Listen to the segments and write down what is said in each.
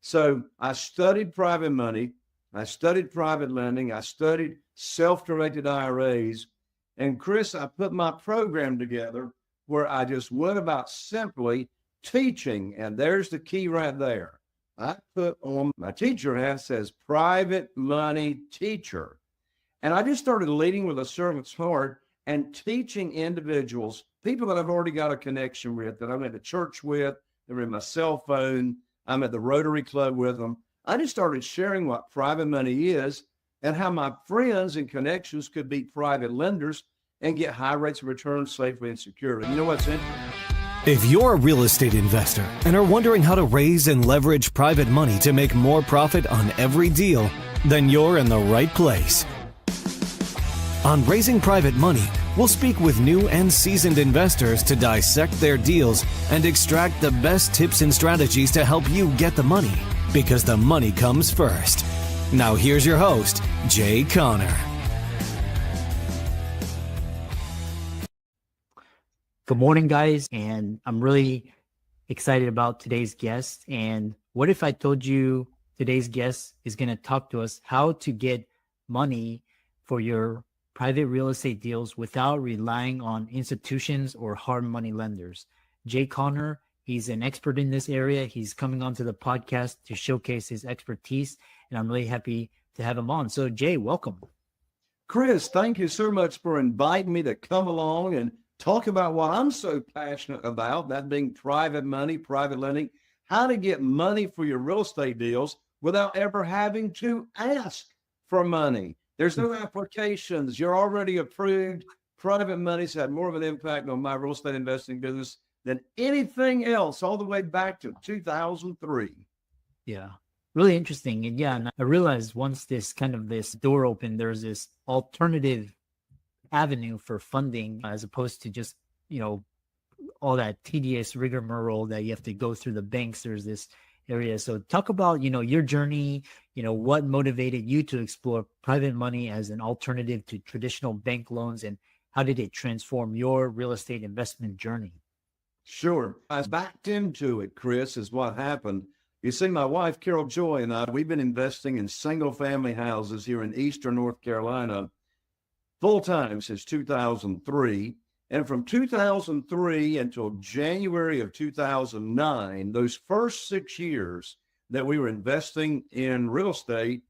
So I studied private money. I studied private lending. I studied self-directed IRAs. And Chris, I put my program together where I just went about simply teaching. And there's the key right there. I put on my teacher hat says private money teacher. And I just started leading with a servant's heart and teaching individuals, people that I've already got a connection with, that I'm at the church with, they're in my cell phone, I'm at the Rotary Club with them. I just started sharing what private money is and how my friends and connections could be private lenders and get high rates of return safely and securely. You know what's interesting? If you're a real estate investor and are wondering how to raise and leverage private money to make more profit on every deal, then you're in the right place. On Raising Private Money, we'll speak with new and seasoned investors to dissect their deals and extract the best tips and strategies to help you get the money, because the money comes first. Now here's your host, Jay Conner. Good morning, guys, and I'm really excited about today's guest. And what if I told you today's guest is going to talk to us how to get money for your private real estate deals without relying on institutions or hard money lenders. Jay Conner, he's an expert in this area. He's coming onto the podcast to showcase his expertise, and I'm really happy to have him on. So Jay, welcome. Chris, thank you so much for inviting me to come along and talk about what I'm so passionate about, that being private money, private lending, how to get money for your real estate deals without ever having to ask for money. There's no applications. You're already approved. Private money's had more of an impact on my real estate investing business than anything else, all the way back to 2003. Yeah, really interesting. And yeah, and I realized once this door opened, there's this alternative avenue for funding as opposed to just, all that tedious rigmarole that you have to go through the banks. There's this area. So talk about, your journey, what motivated you to explore private money as an alternative to traditional bank loans, and how did it transform your real estate investment journey? Sure. I backed into it, Chris, is what happened. You see, my wife, Carol Joy, and I, we've been investing in single family houses here in Eastern North Carolina full time since 2003. And from 2003 until January of 2009, those first 6 years that we were investing in real estate,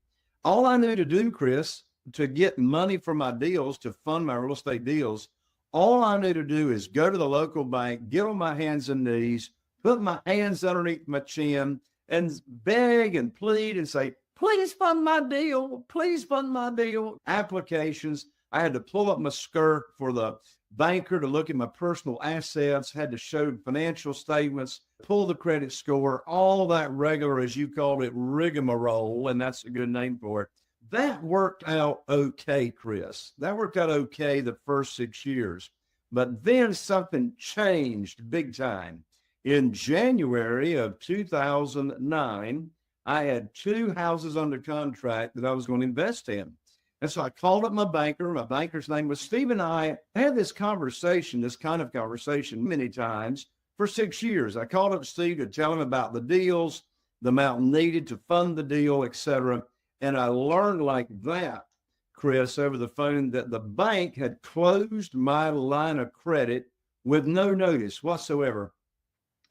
all I knew to do, Chris, to get money for my deals, to fund my real estate deals, all I knew to do is go to the local bank, get on my hands and knees, put my hands underneath my chin, and beg and plead and say, please fund my deal, please fund my deal. Applications. I had to pull up my skirt for the banker to look at my personal assets, had to show financial statements, pull the credit score, all that regular, as you called it, rigmarole, and that's a good name for it. That worked out okay, Chris. That worked out okay the first 6 years. But then something changed big time. In January of 2009, I had 2 houses under contract that I was going to invest in. And so I called up my banker. My banker's name was Steve, and I had this kind of conversation many times for 6 years. I called up Steve to tell him about the deals, the amount needed to fund the deal, et cetera. And I learned like that, Chris, over the phone, that the bank had closed my line of credit with no notice whatsoever.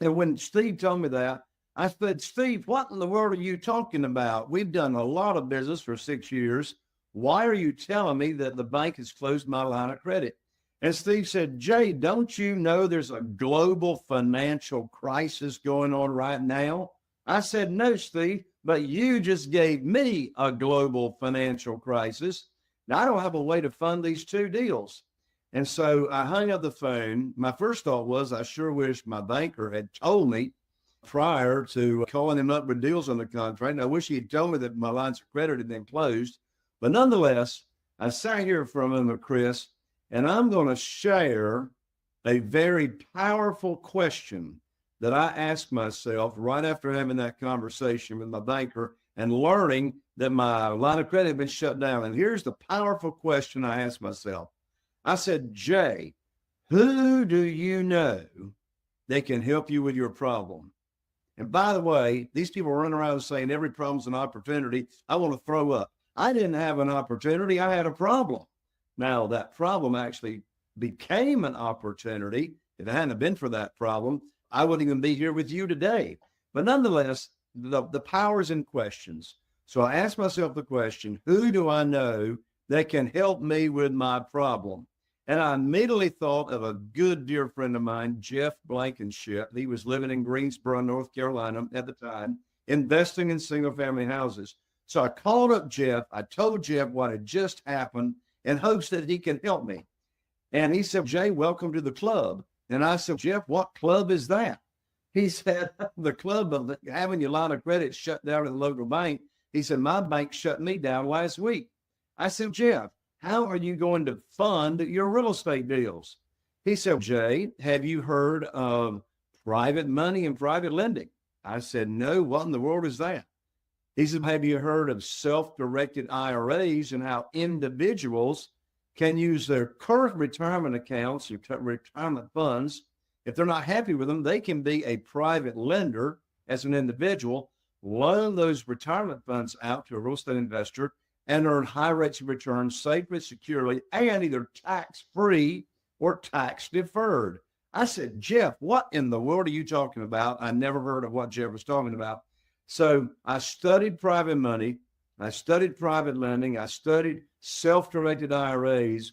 And when Steve told me that, I said, Steve, what in the world are you talking about? We've done a lot of business for 6 years. Why are you telling me that the bank has closed my line of credit? And Steve said, Jay, don't you know there's a global financial crisis going on right now? I said, no, Steve, but you just gave me a global financial crisis. Now, I don't have a way to fund these 2 deals. And so I hung up the phone. My first thought was, I sure wish my banker had told me prior to calling him up with deals on the contract. And I wish he had told me that my lines of credit had been closed. But nonetheless, I sat here for a moment, Chris, and I'm going to share a very powerful question that I asked myself right after having that conversation with my banker and learning that my line of credit had been shut down. And here's the powerful question I asked myself. I said, Jay, who do you know that can help you with your problem? And by the way, these people run around saying every problem's an opportunity. I want to throw up. I didn't have an opportunity. I had a problem. Now, that problem actually became an opportunity. If it hadn't been for that problem, I wouldn't even be here with you today. But nonetheless, the power's in questions. So I asked myself the question, who do I know that can help me with my problem? And I immediately thought of a good dear friend of mine, Jeff Blankenship. He was living in Greensboro, North Carolina at the time, investing in single family houses. So I called up Jeff. I told Jeff what had just happened in hopes that he can help me. And he said, Jay, welcome to the club. And I said, Jeff, what club is that? He said, the club of having your line of credit shut down at the local bank. He said, my bank shut me down last week. I said, Jeff, how are you going to fund your real estate deals? He said, Jay, have you heard of private money and private lending? I said, no, what in the world is that? He said, have you heard of self-directed IRAs and how individuals can use their current retirement accounts, or retirement funds? If they're not happy with them, they can be a private lender as an individual, loan those retirement funds out to a real estate investor and earn high rates of return safely, securely, and either tax-free or tax-deferred. I said, Jeff, what in the world are you talking about? I never heard of what Jeff was talking about. So I studied private money. I studied private lending. I studied self-directed IRAs.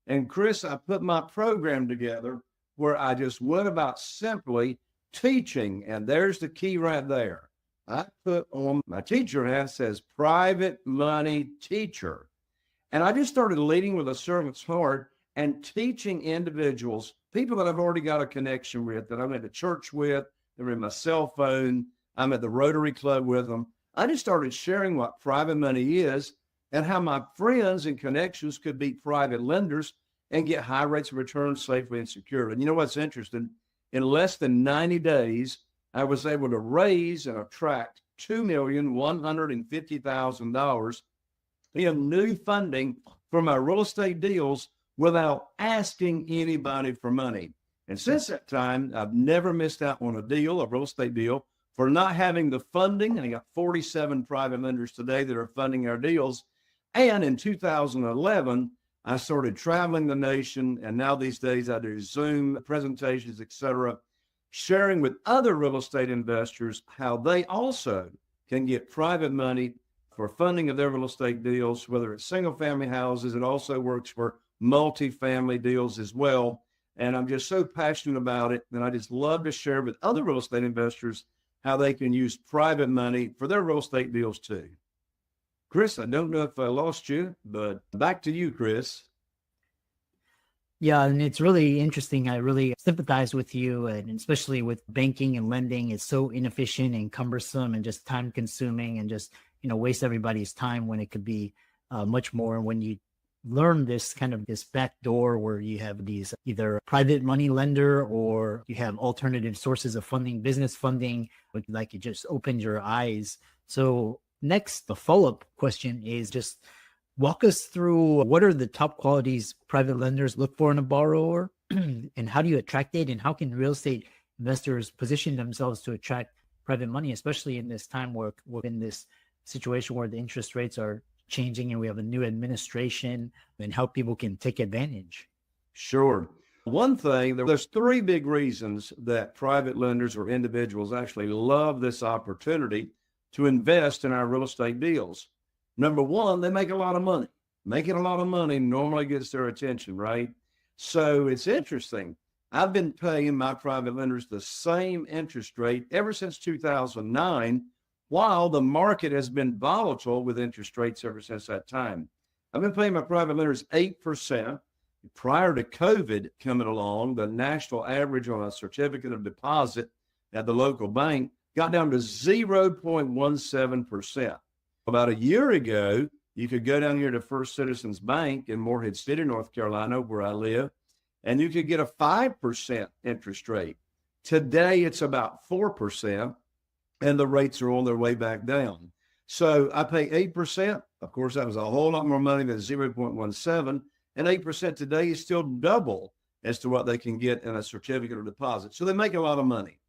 And Chris, I put my program together where I just went about simply teaching. And there's the key right there. I put on my teacher hat says private money teacher. And I just started leading with a servant's heart and teaching individuals, people that I've already got a connection with, that I'm at the church with, they're in my cell phone, I'm at the Rotary Club with them. I just started sharing what private money is and how my friends and connections could be private lenders and get high rates of return safely and securely. And you know what's interesting? In less than 90 days, I was able to raise and attract $2,150,000 in new funding for my real estate deals without asking anybody for money. And since that time, I've never missed out on a deal, a real estate deal, for not having the funding. And I got 47 private lenders today that are funding our deals. And in 2011, I started traveling the nation. And now these days I do Zoom presentations, etc., sharing with other real estate investors how they also can get private money for funding of their real estate deals, whether it's single family houses. It also works for multifamily deals as well. And I'm just so passionate about it. And I just love to share with other real estate investors how they can use private money for their real estate deals too. Chris, I don't know if I lost you, but back to you, Chris. Yeah, and it's really interesting. I really sympathize with you, and especially with banking and lending. It's so inefficient and cumbersome and just time consuming and just, waste everybody's time when it could be much more. When you learn this back door where you have these either private money lender or you have alternative sources of funding, business funding, like it just opens your eyes. So next, the follow-up question is just walk us through what are the top qualities private lenders look for in a borrower and how do you attract it? And how can real estate investors position themselves to attract private money, especially in this time where we're in this situation where the interest rates are changing and we have a new administration, and how people can take advantage? Sure. One thing, there's three big reasons that private lenders or individuals actually love this opportunity to invest in our real estate deals. Number one, they make a lot of money. Making a lot of money normally gets their attention, right? So it's interesting. I've been paying my private lenders the same interest rate ever since 2009, while the market has been volatile with interest rates ever since that time. I've been paying my private lenders 8%. Prior to COVID coming along, the national average on a certificate of deposit at the local bank got down to 0.17%. About a year ago, you could go down here to First Citizens Bank in Morehead City, North Carolina, where I live, and you could get a 5% interest rate. Today, it's about 4%, and the rates are on their way back down. So I pay 8%. Of course, that was a whole lot more money than 0.17, and 8% today is still double as to what they can get in a certificate of deposit. So they make a lot of money.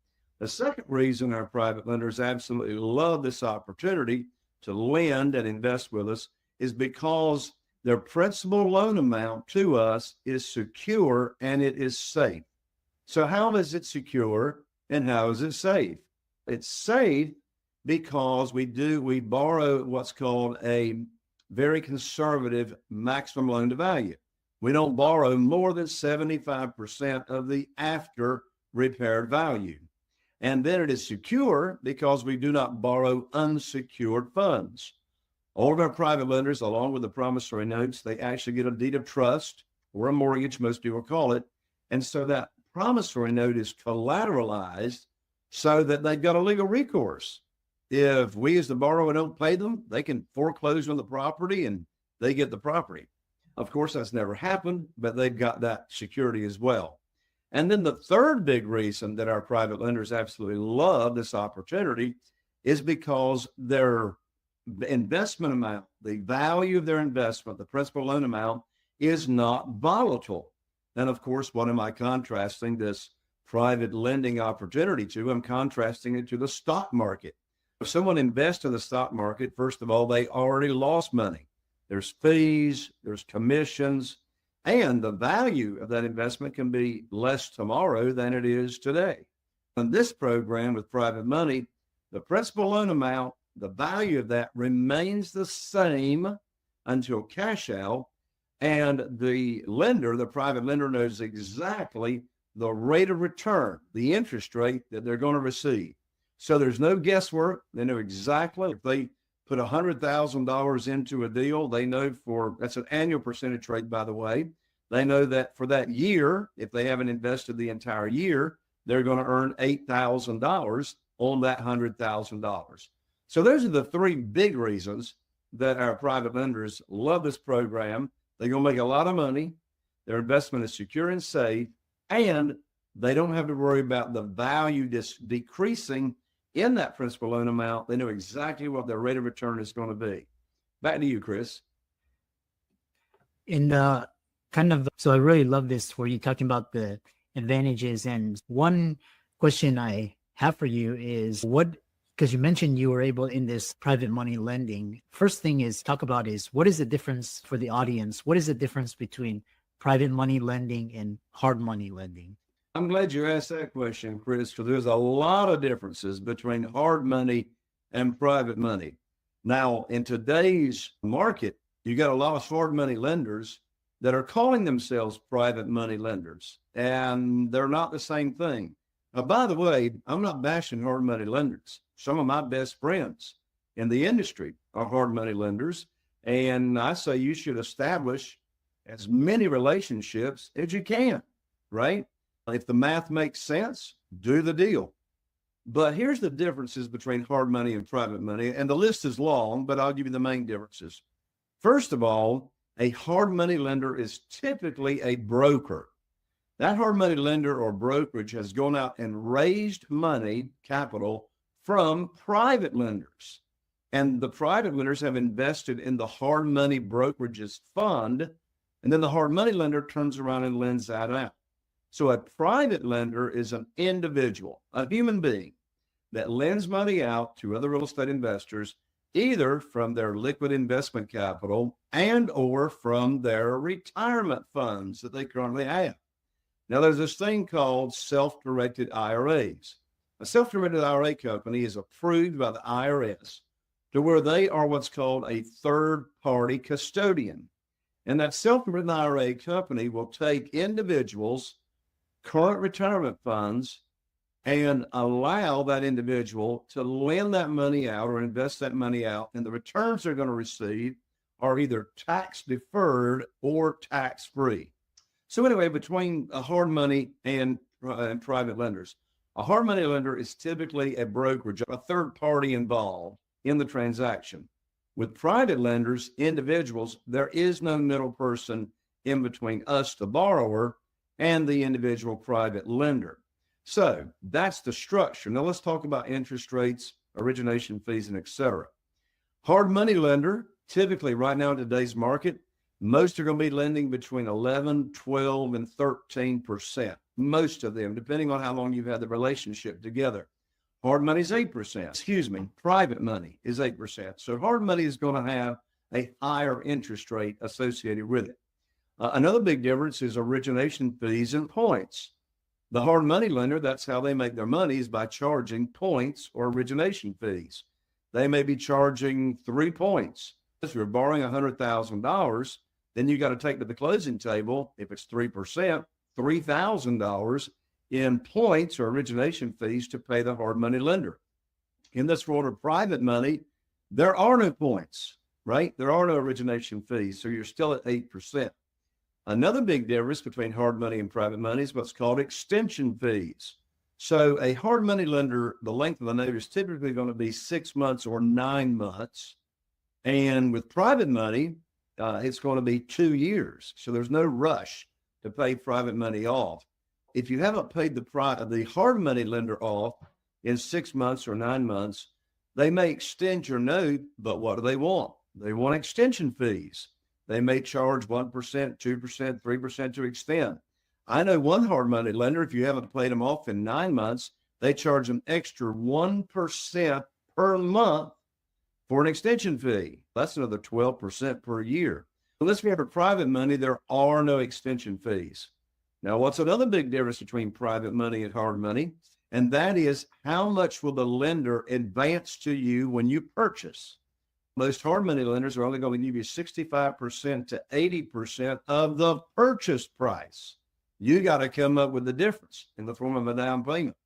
The second reason our private lenders absolutely love this opportunity to lend and invest with us is because their principal loan amount to us is secure and it is safe. So how is it secure and how is it safe? It's safe because we borrow what's called a very conservative maximum loan to value. We don't borrow more than 75% of the after repaired value. And then it is secure because we do not borrow unsecured funds. All of our private lenders, along with the promissory notes, they actually get a deed of trust or a mortgage, most people call it. And so that promissory note is collateralized so that they've got a legal recourse. If we as the borrower don't pay them, they can foreclose on the property and they get the property. Of course, that's never happened, but they've got that security as well. And then the third big reason that our private lenders absolutely love this opportunity is because their investment amount, the value of their investment, the principal loan amount is not volatile. And of course, what am I contrasting this private lending opportunity to? I'm contrasting it to the stock market. If someone invests in the stock market, first of all, they already lost money. There's fees, there's commissions, and the value of that investment can be less tomorrow than it is today. In this program with private money, the principal loan amount, the value of that remains the same until cash out, and the lender, the private lender, knows exactly the rate of return, the interest rate that they're going to receive. So there's no guesswork. They know exactly if they put $100,000 into a deal, they know that's an annual percentage rate, by the way. They know that for that year, if they haven't invested the entire year, they're going to earn $8,000 on that $100,000. So those are the three big reasons that our private lenders love this program. They're going to make a lot of money. Their investment is secure and safe, and they don't have to worry about the value decreasing in that principal loan amount. They know exactly what their rate of return is going to be. Back to you, Chris. So I really love this where you're talking about the advantages. And one question I have for you is because you mentioned you were able in this private money lending. First thing is what is the difference for the audience? What is the difference between private money lending and hard money lending? I'm glad you asked that question, Chris, because there's a lot of differences between hard money and private money. Now, in today's market, you got a lot of hard money lenders that are calling themselves private money lenders, and they're not the same thing. By the way, I'm not bashing hard money lenders. Some of my best friends in the industry are hard money lenders, and I say you should establish as many relationships as you can, right? If the math makes sense, do the deal. But here's the differences between hard money and private money, and the list is long, but I'll give you the main differences. First of all, a hard money lender is typically a broker. That hard money lender or brokerage has gone out and raised money, capital, from private lenders. And the private lenders have invested in the hard money brokerage's fund, and then the hard money lender turns around and lends that out. So a private lender is an individual, a human being that lends money out to other real estate investors, either from their liquid investment capital and or from their retirement funds that they currently have. Now, there's this thing called self-directed IRAs. A self-directed IRA company is approved by the IRS to where they are what's called a third-party custodian. And that self-directed IRA company will take individuals' current retirement funds and allow that individual to lend that money out or invest that money out, and the returns they're going to receive are either tax deferred or tax free. So anyway, between a hard money and private lenders, a hard money lender is typically a brokerage, a third party involved in the transaction. With private lenders, individuals, there is no middle person in between us, the borrower, and the individual private lender. So that's the structure. Now let's talk about interest rates, origination fees, and et cetera. Hard money lender, typically right now in today's market, most are going to be lending between 11, 12, and 13%. Most of them, depending on how long you've had the relationship together. Hard money is 8%. Excuse me, private money is 8%. So hard money is going to have a higher interest rate associated with it. Another big difference is origination fees and points. The hard money lender, that's how they make their money, is by charging points or origination fees. They may be charging 3 points. If you're borrowing $100,000, then you got to take to the closing table, if it's 3%, $3,000 in points or origination fees to pay the hard money lender. In this world of private money, there are no points, right? There are no origination fees, so you're still at 8%. Another big difference between hard money and private money is what's called extension fees. So a hard money lender, the length of the note is typically going to be 6 months or 9 months. And with private money, it's going to be 2 years. So there's no rush to pay private money off. If you haven't paid the hard money lender off in 6 months or 9 months, they may extend your note, but what do they want? They want extension fees. They may charge 1%, 2%, 3% to extend. I know one hard money lender, if you haven't paid them off in 9 months, they charge an extra 1% per month for an extension fee. That's another 12% per year. Unless we have a private money, there are no extension fees. Now, what's another big difference between private money and hard money? And that is, how much will the lender advance to you when you purchase? Most hard money lenders are only going to give you 65% to 80% of the purchase price. You got to come up with the difference in the form of a down payment.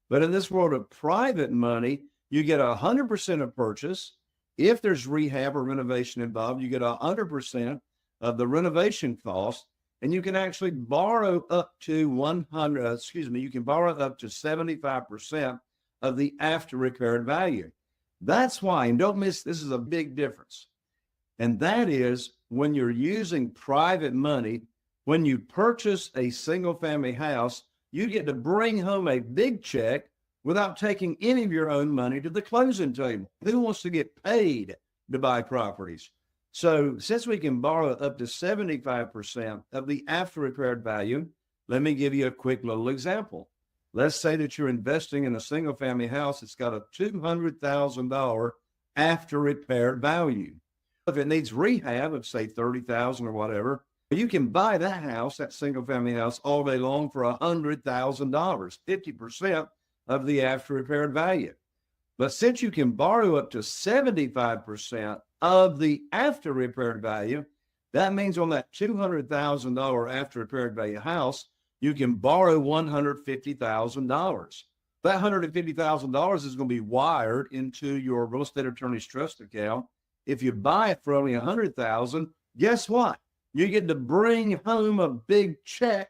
But in this world of private money, you get 100% of purchase. If there's rehab or renovation involved, you get 100% of the renovation cost, and you can actually borrow up to you can borrow up to 75% of the after repaired value. That's why, and don't miss, this is a big difference. And that is, when you're using private money, when you purchase a single family house, you get to bring home a big check without taking any of your own money to the closing table. Who wants to get paid to buy properties? So since we can borrow up to 75% of the after repaired value, let me give you a quick little example. Let's say that you're investing in a single family house. It's got a $200,000 after repaired value. If it needs rehab of say $30,000 or whatever, you can buy that house, that single family house, all day long for $100,000, 50% of the after repaired value. But since you can borrow up to 75% of the after repaired value, that means on that $200,000 after repaired value house, you can borrow $150,000. That $150,000 is going to be wired into your real estate attorney's trust account. If you buy it for only $100,000, guess what? You get to bring home a big check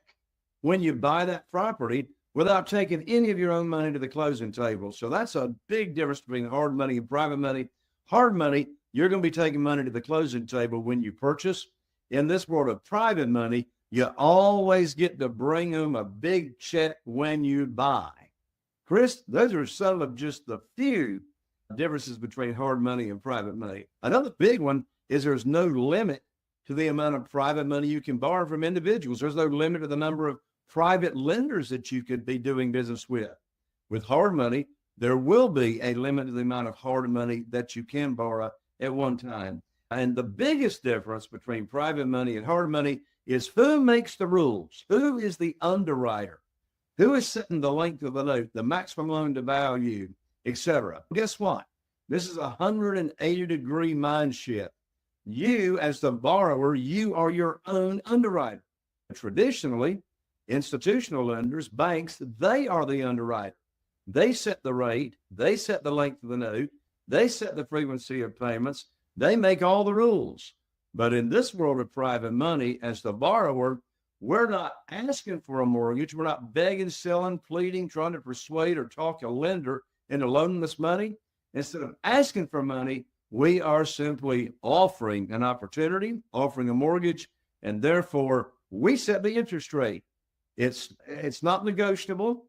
when you buy that property without taking any of your own money to the closing table. So that's a big difference between hard money and private money. Hard money, you're going to be taking money to the closing table when you purchase. In this world of private money, you always get to bring home a big check when you buy. Chris, those are some of just the few differences between hard money and private money. Another big one is there's no limit to the amount of private money you can borrow from individuals. There's no limit to the number of private lenders that you could be doing business with. With hard money, there will be a limit to the amount of hard money that you can borrow at one time. And the biggest difference between private money and hard money is who makes the rules? Who is the underwriter? Who is setting the length of the note, the maximum loan to value, etc.? Guess what? This is a 180-degree mind shift. You, as the borrower, you are your own underwriter. Traditionally, institutional lenders, banks, they are the underwriter. They set the rate, they set the length of the note, they set the frequency of payments, they make all the rules. But in this world of private money, as the borrower, we're not asking for a mortgage. We're not begging, selling, pleading, trying to persuade or talk a lender into loaning us money. Instead of asking for money, we are simply offering an opportunity, offering a mortgage, and therefore we set the interest rate. It's not negotiable.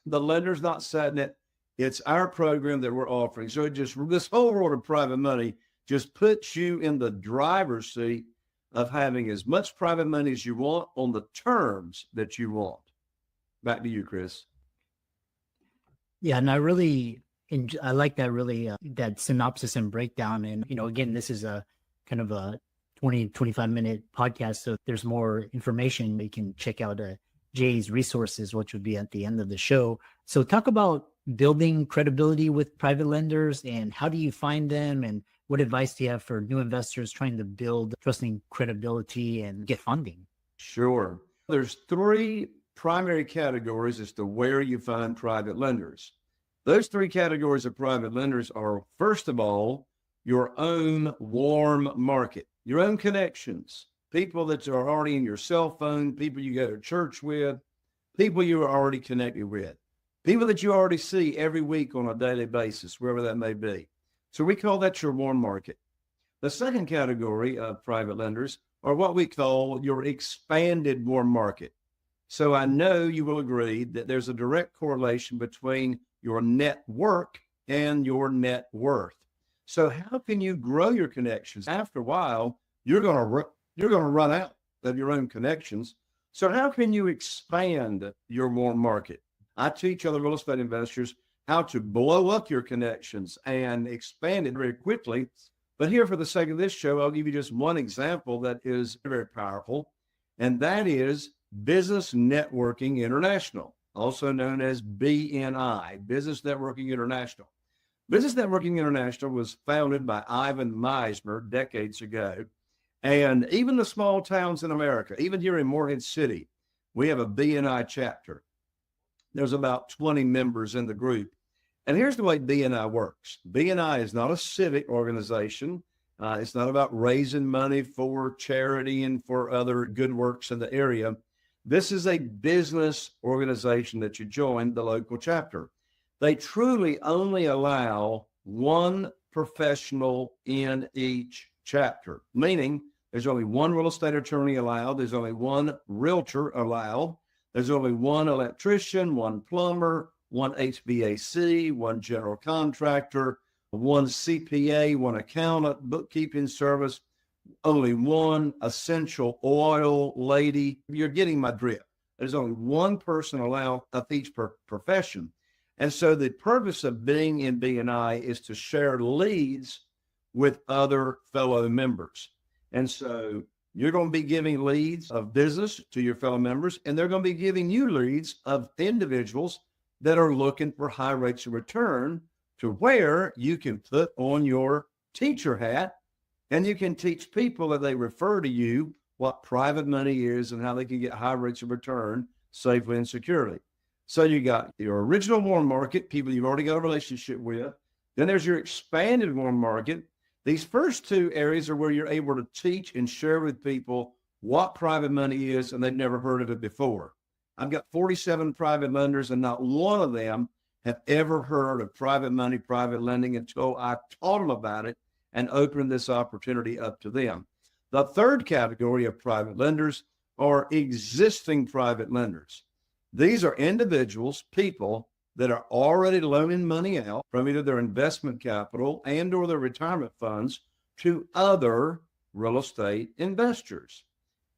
The lender's not setting it. It's our program that we're offering. So this whole world of private money just puts you in the driver's seat of having as much private money as you want on the terms that you want. Back to you, Chris. Yeah, and I like that really that synopsis and breakdown. And again, this is a kind of a 20-25 minute podcast, so there's more information. You can check out Jay's resources, which would be at the end of the show. So talk about building credibility with private lenders, and how do you find them, and what advice do you have for new investors trying to build trusting credibility and get funding? Sure. There's three primary categories as to where you find private lenders. Those three categories of private lenders are, first of all, your own warm market, your own connections, people that are already in your cell phone, people you go to church with, people you are already connected with, people that you already see every week on a daily basis, wherever that may be. So we call that your warm market. The second category of private lenders are what we call your expanded warm market. So I know you will agree that there's a direct correlation between your network and your net worth. So how can you grow your connections? After a while, you're going to run out of your own connections. So how can you expand your warm market? I teach other real estate investors how to blow up your connections and expand it very quickly. But here, for the sake of this show, I'll give you just one example that is very powerful, and that is Business Networking International, also known as BNI, Business Networking International. Business Networking International was founded by Ivan Misner decades ago. And even the small towns in America, even here in Morehead City, we have a BNI chapter. There's about 20 members in the group. And here's the way BNI works. BNI is not a civic organization. It's not about raising money for charity and for other good works in the area. This is a business organization that you join, the local chapter. They truly only allow one professional in each chapter, meaning there's only one real estate attorney allowed. There's only one realtor allowed. There's only one electrician, one plumber, one HVAC, one general contractor, one CPA, one accountant, bookkeeping service, only one essential oil lady. You're getting my drift. There's only one person allowed of each profession. And so the purpose of being in BNI is to share leads with other fellow members. And so you're going to be giving leads of business to your fellow members, and they're going to be giving you leads of individuals that are looking for high rates of return, to where you can put on your teacher hat and you can teach people that they refer to you what private money is and how they can get high rates of return safely and securely. So you got your original warm market, people you've already got a relationship with. Then there's your expanded warm market. These first two areas are where you're able to teach and share with people what private money is, and they've never heard of it before. I've got 47 private lenders, and not one of them have ever heard of private money, private lending, until I taught them about it and opened this opportunity up to them. The third category of private lenders are existing private lenders. These are individuals, people that are already loaning money out from either their investment capital and or their retirement funds to other real estate investors.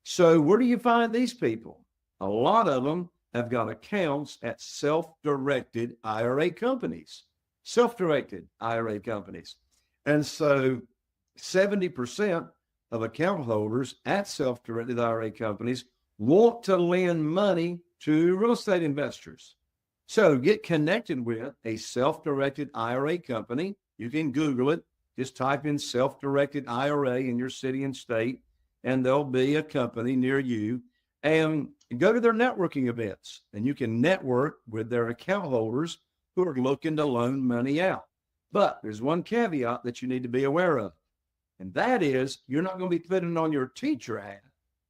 So where do you find these people? A lot of them have got accounts at self-directed IRA companies, And so 70% of account holders at self-directed IRA companies want to lend money to real estate investors. So get connected with a self-directed IRA company. You can Google it. Just type in self-directed IRA in your city and state, and there'll be a company near you. And go to their networking events, and you can network with their account holders who are looking to loan money out. But there's one caveat that you need to be aware of, and that is you're not going to be putting on your teacher hat,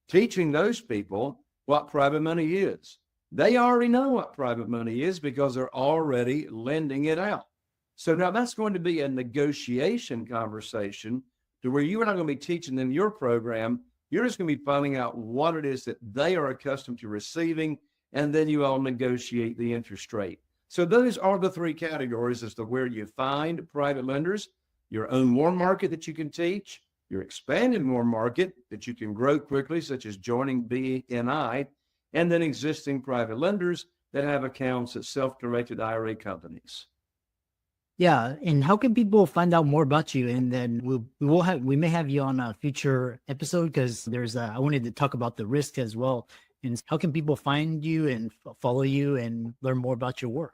teaching those people what private money is. They already know what private money is because they're already lending it out. So now that's going to be a negotiation conversation to where you are not going to be teaching them your program. You're just going to be finding out what it is that they are accustomed to receiving, and then you all negotiate the interest rate. So those are the three categories as to where you find private lenders: your own warm market that you can teach, your expanded warm market that you can grow quickly, such as joining BNI, and then existing private lenders that have accounts at self-directed IRA companies. Yeah, and how can people find out more about you? And then we may have you on a future episode because I wanted to talk about the risk as well. And how can people find you and follow you and learn more about your work?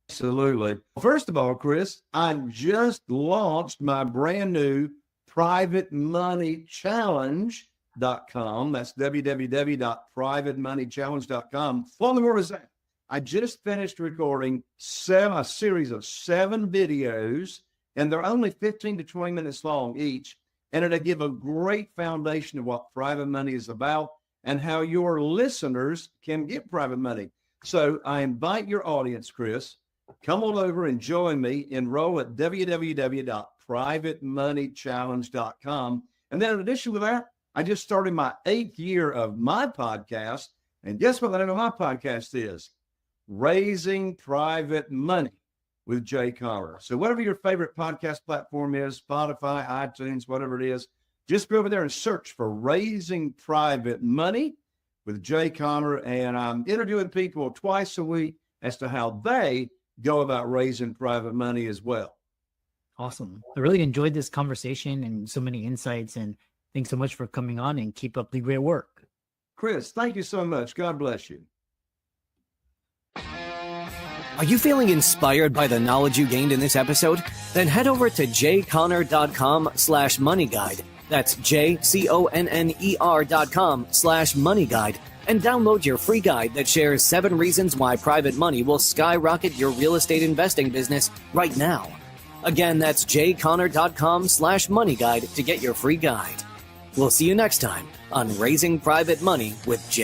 Absolutely. First of all, Chris, I just launched my brand new Private Money Challenge.com. That's www.privatemoneychallenge.com. Well, where was that? I just finished recording a series of 7 videos, and they're only 15 to 20 minutes long each. And it'll give a great foundation of what private money is about and how your listeners can get private money. So I invite your audience, Chris, come on over and join me. Enroll at www.privatemoneychallenge.com. And then in addition to that, I just started my 8th year of my podcast. And guess what the name of my podcast is? Raising Private Money with Jay Conner. So whatever your favorite podcast platform is, Spotify, iTunes, whatever it is, just go over there and search for Raising Private Money with Jay Conner. And I'm interviewing people twice a week as to how they go about raising private money as well. Awesome. I really enjoyed this conversation and so many insights. And thanks so much for coming on, and keep up the great work. Chris, thank you so much. God bless you. Are you feeling inspired by the knowledge you gained in this episode? Then head over to jayconner.com/moneyguide. That's JCONNER.com/moneyguide and download your free guide that shares 7 reasons why private money will skyrocket your real estate investing business right now. Again, that's jayconner.com/moneyguide to get your free guide. We'll see you next time on Raising Private Money with Jay.